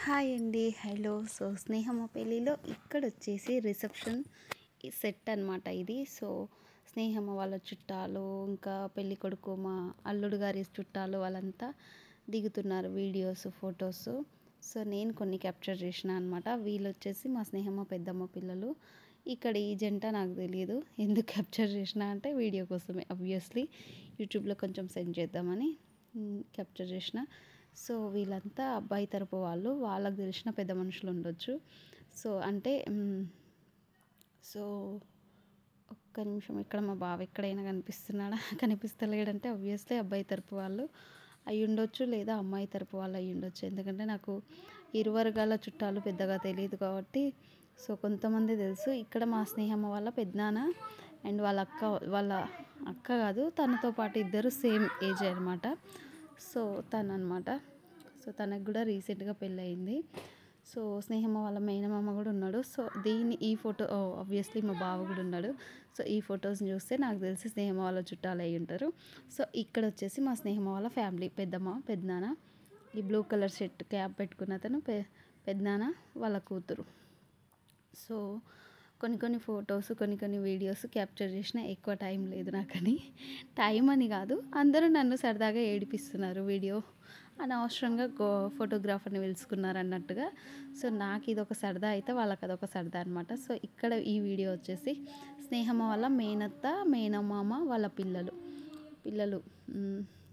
Hi అండి. Hello. So, 'స్నేహం మా పెళ్ళిలో' ఇక్కడొచ్చేసి రిసెప్షన్ సెట్ అనమాట ఇది. సో, స్నేహమ్మ వాళ్ళ చుట్టాలు, ఇంకా పెళ్ళికొడుకు మా అల్లుడు గారి చుట్టాలు వాళ్ళంతా దిగుతున్నారు వీడియోస్, ఫొటోస్. సో, నేను కొన్ని క్యాప్చర్ చేసిన అనమాట. వీళ్ళొచ్చేసి మా స్నేహమ్మ పెద్దమ్మ పిల్లలు. ఇక్కడ ఈ జంట నాకు తెలియదు. ఎందుకు క్యాప్చర్ చేసిన అంటే వీడియో కోసమే. ఆబ్వియస్లీ యూట్యూబ్లో కొంచెం సెండ్ చేద్దామని క్యాప్చర్ చేసిన. సో, వీళ్ళంతా అబ్బాయి తరపు వాళ్ళు. వాళ్ళకి తెలిసిన పెద్ద మనుషులు ఉండొచ్చు. సో, అంటే సో, ఒక్క నిమిషం, ఇక్కడ మా బావ ఎక్కడైనా కనిపిస్తున్నాడా? కనిపిస్తలేడంటే ఆబ్వియస్లీ అబ్బాయి తరపు వాళ్ళు అయ్యుండొచ్చు, లేదా అమ్మాయి తరపు వాళ్ళు అయ్యుండొచ్చు. ఎందుకంటే నాకు ఇరు వర్గాల చుట్టాలు పెద్దగా తెలియదు కాబట్టి. సో, కొంతమంది తెలుసు. ఇక్కడ మా స్నేహమ్మ వాళ్ళ పెద్దనాన్న అండ్ వాళ్ళ అక్క కాదు, తనతో పాటు ఇద్దరు సేమ్ ఏజ్ అనమాట. సో, తననమాట. సో, తనకు కూడా రీసెంట్గా పెళ్ళయింది. సో, స్నేహమ్మ వాళ్ళ మేనమామ కూడా ఉన్నాడు. సో, ఈ ఫోటో ఆబ్వియస్లీ మా బావ కూడా ఉన్నాడు. సో, ఈ ఫొటోస్ని చూస్తే నాకు తెలిసి స్నేహమ్మ వాళ్ళ చుట్టాలు అయి ఉంటారు. సో, ఇక్కడ వచ్చేసి మా స్నేహమ్మ వాళ్ళ ఫ్యామిలీ, పెద్దమ్మ, పెద్దనాన్న, ఈ బ్లూ కలర్ షర్ట్ క్యాప్ పెట్టుకున్న అతను పెద్దనాన్న వాళ్ళ కూతురు. సో, కొన్ని ఫొటోస్, కొన్ని వీడియోస్ క్యాప్చర్ చేసిన. ఎక్కువ టైం లేదు నాకని. టైం అని కాదు, అందరూ నన్ను సరదాగా ఏడిపిస్తున్నారు. వీడియో అనవసరంగా ఫోటోగ్రాఫర్ని పిలుచుకున్నారు అన్నట్టుగా. సో, నాకు ఇదొక సరదా అయితే వాళ్ళకి అదొక సరదా అనమాట. సో, ఇక్కడ ఈ వీడియో వచ్చేసి స్నేహమ్మ వాళ్ళ మేనత్త, మేనమామ వాళ్ళ పిల్లలు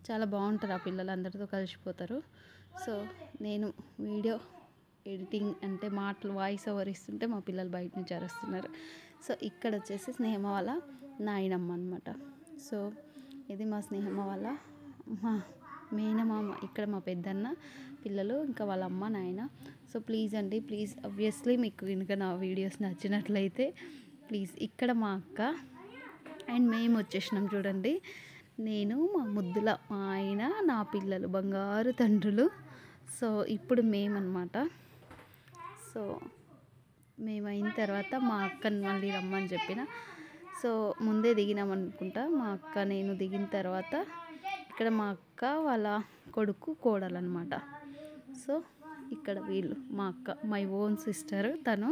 చాలా బాగుంటారు. ఆ పిల్లలు అందరితో కలిసిపోతారు. సో, నేను వీడియో ఎడిటింగ్ అంటే మాటలు వాయిస్ ఓవర్ ఇస్తుంటే మా పిల్లలు బయట నుంచి అరుస్తున్నారు. సో, ఇక్కడ వచ్చేసి స్నేహమ్మ వాళ్ళ నాయనమ్మ అనమాట. సో, ఇది మా స్నేహమ్మ వాళ్ళ మా మేనమామ, ఇక్కడ మా పెద్దన్న పిల్లలు, ఇంకా వాళ్ళ అమ్మ నాయన. సో, ప్లీజ్ అండి, ప్లీజ్ ఆబ్వియస్లీ మీకు కనుక నా వీడియోస్ నచ్చినట్లయితే ప్లీజ్. ఇక్కడ మా అక్క అండ్ మేము వచ్చేసినాం చూడండి. నేను, మా ముద్దుల మా ఆయన, నా పిల్లలు, బంగారు తండ్రులు. సో, ఇప్పుడు మేమన్నమాట. సో, మేము అయిన తర్వాత మా అక్కని మళ్ళీ రమ్మని చెప్పిన. సో, ముందే దిగినాం అనుకుంటా. మా అక్క నేను దిగిన తర్వాత ఇక్కడ మా అక్క వాళ్ళ కొడుకు కోడలు అనమాట. సో, ఇక్కడ వీళ్ళు మా అక్క, మై ఓన్ సిస్టర్ తను.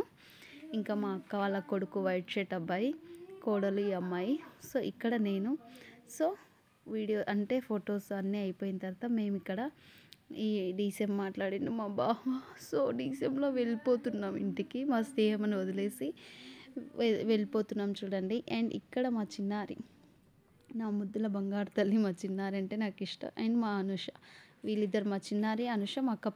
ఇంకా మా అక్క వాళ్ళ కొడుకు వైట్ షర్ట్ అబ్బాయి, కోడలు ఈ అమ్మాయి. సో, ఇక్కడ నేను. సో, వీడియో అంటే ఫొటోస్ అన్నీ అయిపోయిన తర్వాత మేము ఇక్కడ ఈ డీసీఎం మాట్లాడిండు మా బావ. సో, డీసీఎంలో వెళ్ళిపోతున్నాం ఇంటికి, మా స్నేహమని వదిలేసి వెళ్ళిపోతున్నాం చూడండి. అండ్ ఇక్కడ మా చిన్నారి, నా ముద్దుల బంగారు తల్లి మా చిన్నారి అంటే నాకు ఇష్టం. అండ్ మా అనుష, వీళ్ళిద్దరు మా చిన్నారి, అనుష మా అక్క